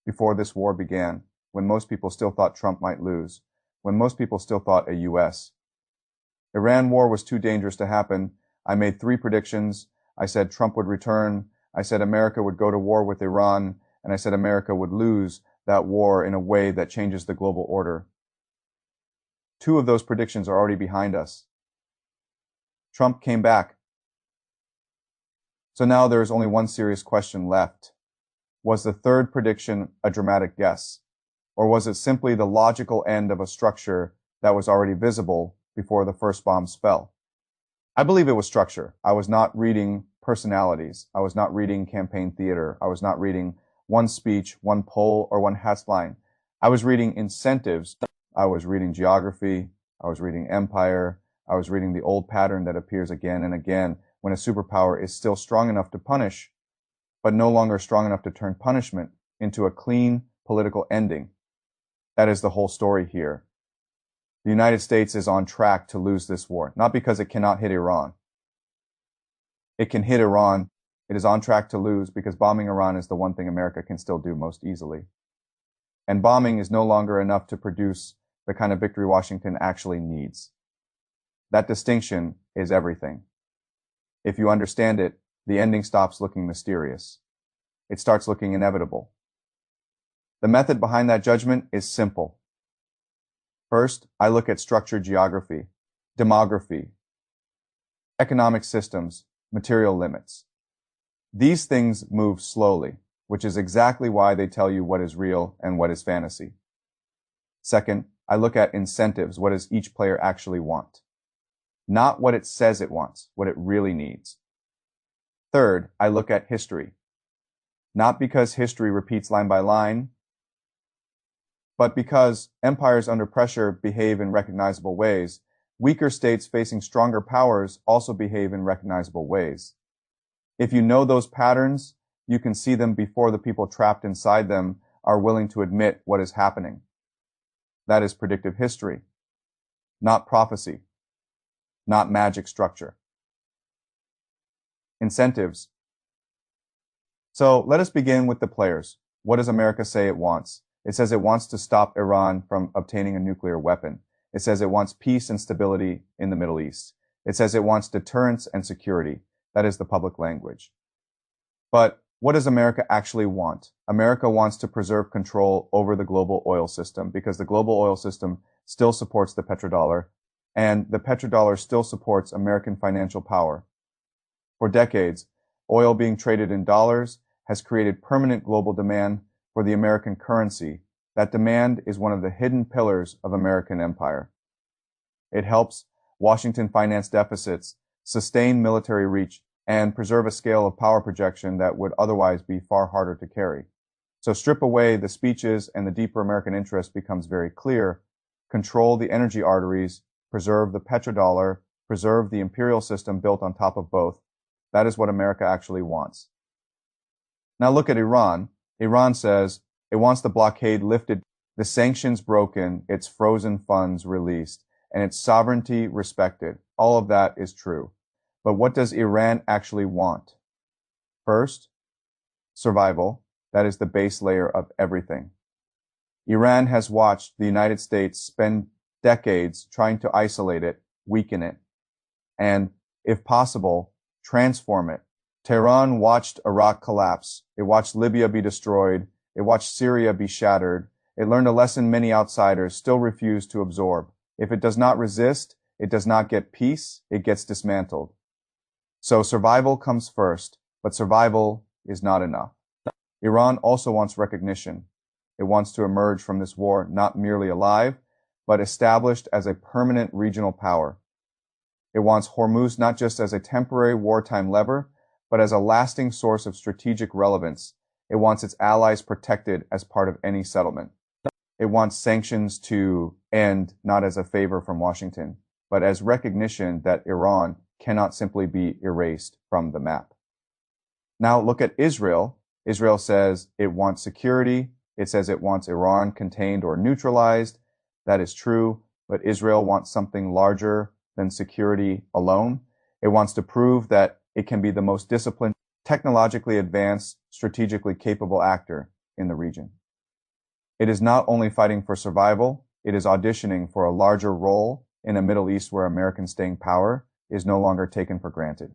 before this war began, when most people still thought Trump might lose, when most people still thought a U.S. Iran war was too dangerous to happen. I made 3 predictions. I said Trump would return. I said America would go to war with Iran. And I said America would lose that war in a way that changes the global order. 2 of those predictions are already behind us. Trump came back. So now there is only one serious question left. Was the 3rd prediction a dramatic guess? Or was it simply the logical end of a structure that was already visible before the first bombs fell? I believe it was structure. I was not reading personalities. I was not reading campaign theater. I was not reading one speech, one poll, or one headline. I was reading incentives. I was reading geography. I was reading empire. I was reading the old pattern that appears again and again when a superpower is still strong enough to punish, but no longer strong enough to turn punishment into a clean political ending. That is the whole story here. The United States is on track to lose this war, not because it cannot hit Iran. It can hit Iran. It is on track to lose because bombing Iran is the one thing America can still do most easily. And bombing is no longer enough to produce the kind of victory Washington actually needs. That distinction is everything. If you understand it, the ending stops looking mysterious. It starts looking inevitable. The method behind that judgment is simple. First, I look at structured geography, demography, economic systems, material limits. These things move slowly, which is exactly why they tell you what is real and what is fantasy. Second, I look at incentives. What does each player actually want? Not what it says it wants, what it really needs. Third, I look at history. Not because history repeats line by line, but because empires under pressure behave in recognizable ways. Weaker states facing stronger powers also behave in recognizable ways. If you know those patterns, you can see them before the people trapped inside them are willing to admit what is happening. That is predictive history, not prophecy, not magic structure. Incentives. So let us begin with the players. What does America say it wants? It says it wants to stop Iran from obtaining a nuclear weapon. It says it wants peace and stability in the Middle East. It says it wants deterrence and security. That is the public language. But what does America actually want? America wants to preserve control over the global oil system because the global oil system still supports the petrodollar, and the petrodollar still supports American financial power. For decades, oil being traded in dollars has created permanent global demand for the American currency. That demand is one of the hidden pillars of American empire. It helps Washington finance deficits, sustain military reach, and preserve a scale of power projection that would otherwise be far harder to carry. So strip away the speeches and the deeper American interest becomes very clear. Control the energy arteries, preserve the petrodollar, preserve the imperial system built on top of both. That is what America actually wants. Now look at Iran. Iran says it wants the blockade lifted, the sanctions broken, its frozen funds released, and its sovereignty respected. All of that is true. But what does Iran actually want? First, survival. That is the base layer of everything. Iran has watched the United States spend decades trying to isolate it, weaken it, and, if possible, transform it. Tehran watched Iraq collapse. It watched Libya be destroyed. It watched Syria be shattered. It learned a lesson many outsiders still refuse to absorb. If it does not resist, it does not get peace, it gets dismantled. So survival comes first, but survival is not enough. Iran also wants recognition. It wants to emerge from this war not merely alive, but established as a permanent regional power. It wants Hormuz not just as a temporary wartime lever, but as a lasting source of strategic relevance. It wants its allies protected as part of any settlement. It wants sanctions to end not as a favor from Washington, but as recognition that Iran cannot simply be erased from the map. Now look at Israel. Israel says it wants security. It says it wants Iran contained or neutralized. That is true, but Israel wants something larger than security alone. It wants to prove that it can be the most disciplined, technologically advanced, strategically capable actor in the region. It is not only fighting for survival, it is auditioning for a larger role in a Middle East where American staying power is no longer taken for granted.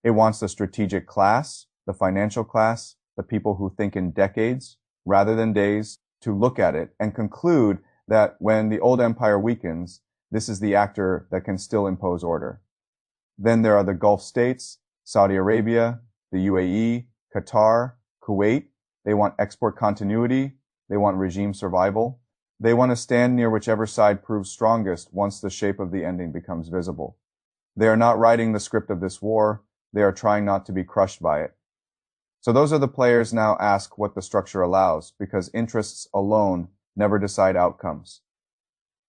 It wants the strategic class, the financial class, the people who think in decades rather than days to look at it and conclude that when the old empire weakens, this is the actor that can still impose order. Then there are the Gulf states, Saudi Arabia, the UAE, Qatar, Kuwait. They want export continuity. They want regime survival. They want to stand near whichever side proves strongest once the shape of the ending becomes visible. They are not writing the script of this war. They are trying not to be crushed by it. So those are the players now ask what the structure allows, because interests alone never decide outcomes.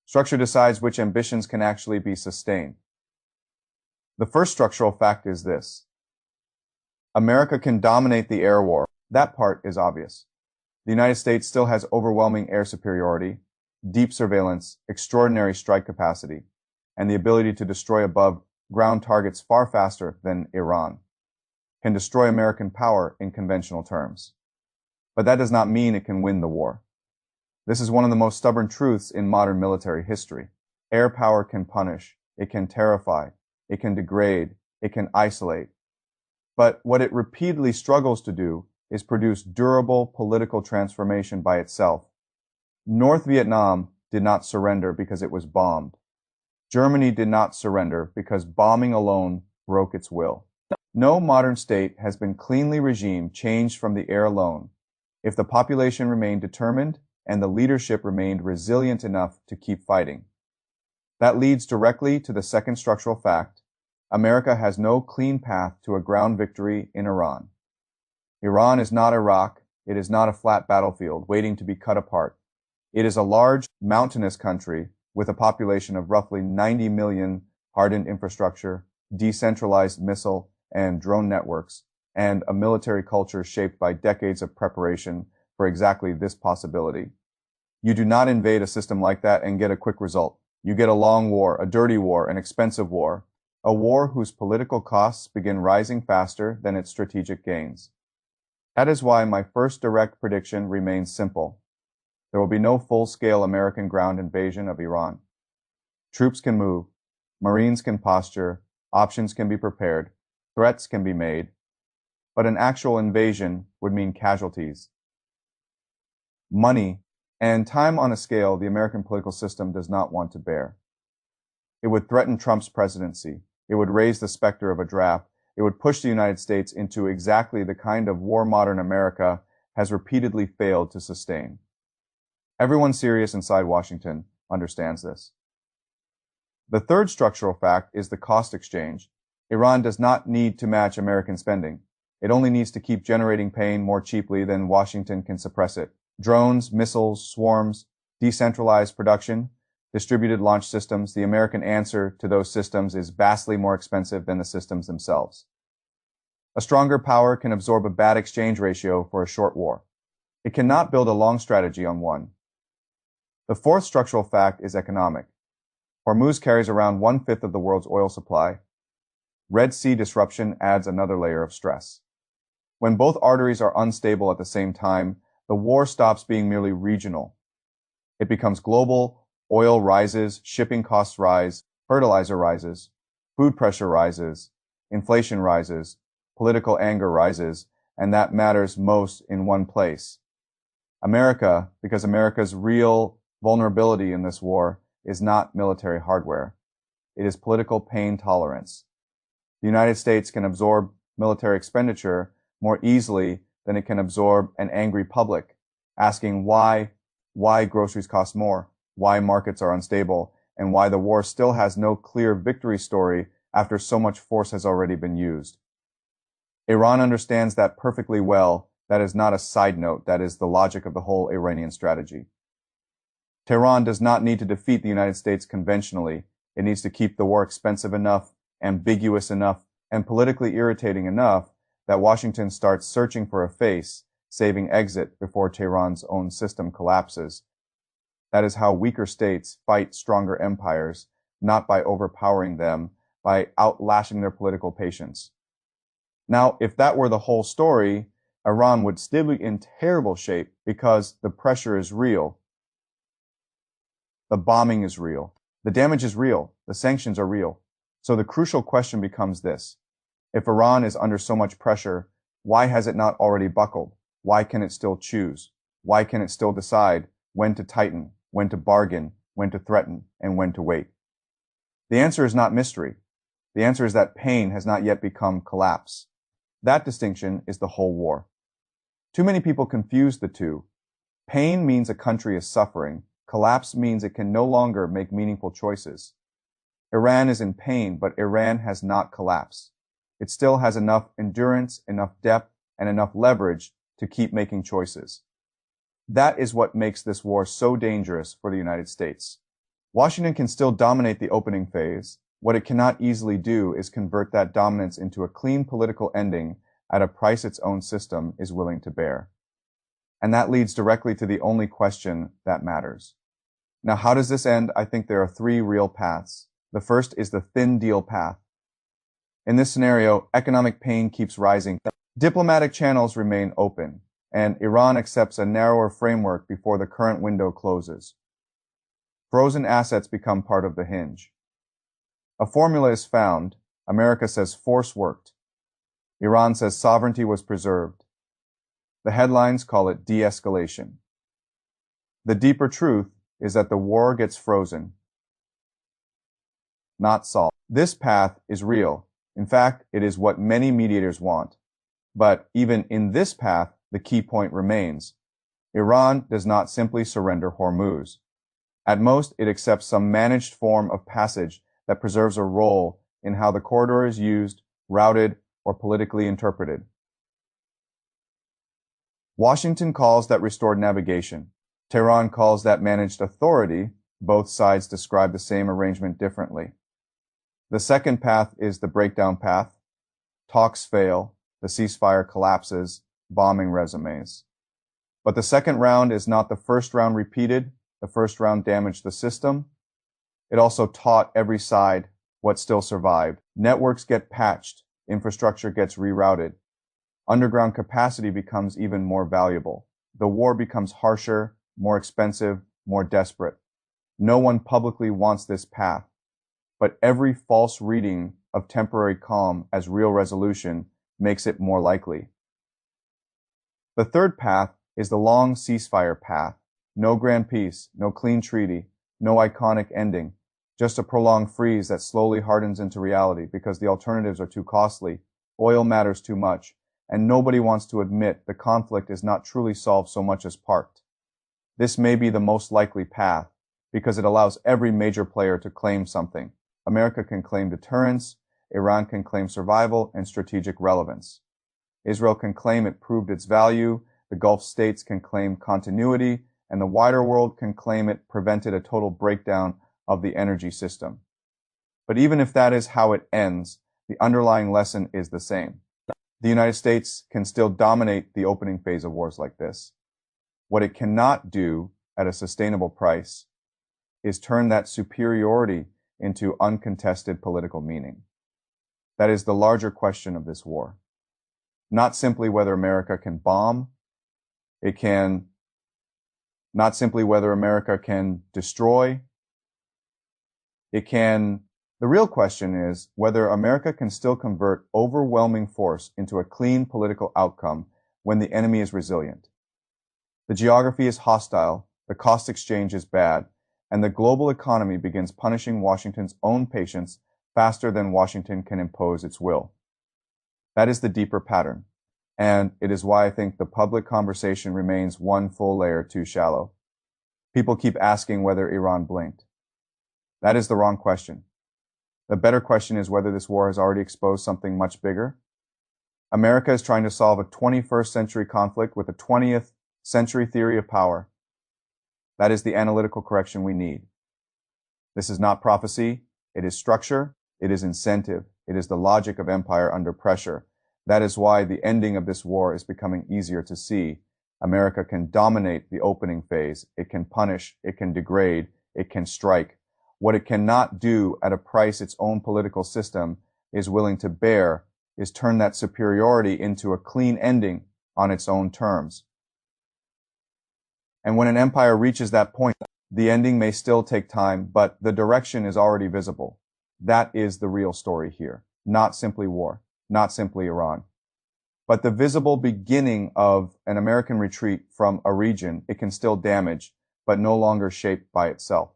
Structure decides which ambitions can actually be sustained. The first structural fact is this. America can dominate the air war. That part is obvious. The United States still has overwhelming air superiority, deep surveillance, extraordinary strike capacity, and the ability to destroy above ground targets far faster than Iran, can destroy American power in conventional terms. But that does not mean it can win the war. This is one of the most stubborn truths in modern military history. Air power can punish, it can terrify, it can degrade, it can isolate. But what it repeatedly struggles to do is produce durable political transformation by itself. North Vietnam did not surrender because it was bombed. Germany did not surrender because bombing alone broke its will. No modern state has been cleanly regime changed from the air alone if the population remained determined and the leadership remained resilient enough to keep fighting. That leads directly to the second structural fact. America has no clean path to a ground victory in Iran. Iran is not Iraq. It is not a flat battlefield waiting to be cut apart. It is a large, mountainous country with a population of roughly 90 million, hardened infrastructure, decentralized missile and drone networks, and a military culture shaped by decades of preparation for exactly this possibility. You do not invade a system like that and get a quick result. You get a long war, a dirty war, an expensive war, a war whose political costs begin rising faster than its strategic gains. That is why my first direct prediction remains simple. There will be no full-scale American ground invasion of Iran. Troops can move, Marines can posture, options can be prepared, threats can be made, but an actual invasion would mean casualties, money, and time on a scale the American political system does not want to bear. It would threaten Trump's presidency. It would raise the specter of a draft. It would push the United States into exactly the kind of war modern America has repeatedly failed to sustain. Everyone serious inside Washington understands this. The third structural fact is the cost exchange. Iran does not need to match American spending. It only needs to keep generating pain more cheaply than Washington can suppress it. Drones, missiles, swarms, decentralized production, distributed launch systems, the American answer to those systems is vastly more expensive than the systems themselves. A stronger power can absorb a bad exchange ratio for a short war. It cannot build a long strategy on one. The fourth structural fact is economic. Hormuz carries around 1/5 of the world's oil supply. Red Sea disruption adds another layer of stress. When both arteries are unstable at the same time, the war stops being merely regional. It becomes global, oil rises, shipping costs rise, fertilizer rises, food pressure rises, inflation rises, political anger rises, and that matters most in one place. America, because America's real vulnerability in this war is not military hardware. It is political pain tolerance. The United States can absorb military expenditure more easily than it can absorb an angry public, asking why groceries cost more, why markets are unstable, and why the war still has no clear victory story after so much force has already been used. Iran understands that perfectly well. That is not a side note. That is the logic of the whole Iranian strategy. Tehran does not need to defeat the United States conventionally. It needs to keep the war expensive enough, ambiguous enough, and politically irritating enough that Washington starts searching for a face, saving exit before Tehran's own system collapses. That is how weaker states fight stronger empires, not by overpowering them, by outlashing their political patience. Now, if that were the whole story, Iran would still be in terrible shape because the pressure is real, the bombing is real, the damage is real, the sanctions are real. So the crucial question becomes this. If Iran is under so much pressure, why has it not already buckled? Why can it still choose? Why can it still decide when to tighten, when to bargain, when to threaten, and when to wait? The answer is not mystery. The answer is that pain has not yet become collapse. That distinction is the whole war. Too many people confuse the two. Pain means a country is suffering. Collapse means it can no longer make meaningful choices. Iran is in pain, but Iran has not collapsed. It still has enough endurance, enough depth, and enough leverage to keep making choices. That is what makes this war so dangerous for the United States. Washington can still dominate the opening phase. What it cannot easily do is convert that dominance into a clean political ending at a price its own system is willing to bear. And that leads directly to the only question that matters. Now, how does this end? I think there are three real paths. The first is the thin deal path. In this scenario, economic pain keeps rising. Diplomatic channels remain open, and Iran accepts a narrower framework before the current window closes. Frozen assets become part of the hinge. A formula is found. America says force worked. Iran says sovereignty was preserved. The headlines call it de-escalation. The deeper truth is that the war gets frozen, not solved. This path is real. In fact, it is what many mediators want. But even in this path, the key point remains. Iran does not simply surrender Hormuz. At most, it accepts some managed form of passage that preserves a role in how the corridor is used, routed, or politically interpreted. Washington calls that restored navigation. Tehran calls that managed authority. Both sides describe the same arrangement differently. The second path is the breakdown path. Talks fail, the ceasefire collapses, bombing resumes. But the second round is not the first round repeated. The first round damaged the system. It also taught every side what still survived. Networks get patched, infrastructure gets rerouted. Underground capacity becomes even more valuable. The war becomes harsher, more expensive, more desperate. No one publicly wants this path, but every false reading of temporary calm as real resolution makes it more likely. The third path is the long ceasefire path. No grand peace, no clean treaty, no iconic ending, just a prolonged freeze that slowly hardens into reality because the alternatives are too costly, oil matters too much, and nobody wants to admit the conflict is not truly solved so much as parked. This may be the most likely path because it allows every major player to claim something. America can claim deterrence, Iran can claim survival and strategic relevance. Israel can claim it proved its value, the Gulf states can claim continuity, and the wider world can claim it prevented a total breakdown of the energy system. But even if that is how it ends, the underlying lesson is the same. The United States can still dominate the opening phase of wars like this. What it cannot do at a sustainable price is turn that superiority into uncontested political meaning. That is the larger question of this war. Not simply whether America can bomb, not simply whether America can destroy, the real question is whether America can still convert overwhelming force into a clean political outcome when the enemy is resilient. The geography is hostile, the cost exchange is bad, and the global economy begins punishing Washington's own patience faster than Washington can impose its will. That is the deeper pattern, and it is why I think the public conversation remains one full layer too shallow. People keep asking whether Iran blinked. That is the wrong question. The better question is whether this war has already exposed something much bigger. America is trying to solve a 21st century conflict with a 20th century theory of power. That is the analytical correction we need. This is not prophecy. It is structure. It is incentive. It is the logic of empire under pressure. That is why the ending of this war is becoming easier to see. America can dominate the opening phase. It can punish. It can degrade. It can strike. What it cannot do at a price its own political system is willing to bear is turn that superiority into a clean ending on its own terms. And when an empire reaches that point, the ending may still take time, but the direction is already visible. That is the real story here. Not simply war, not simply Iran, but the visible beginning of an American retreat from a region it can still damage, but no longer shaped by itself.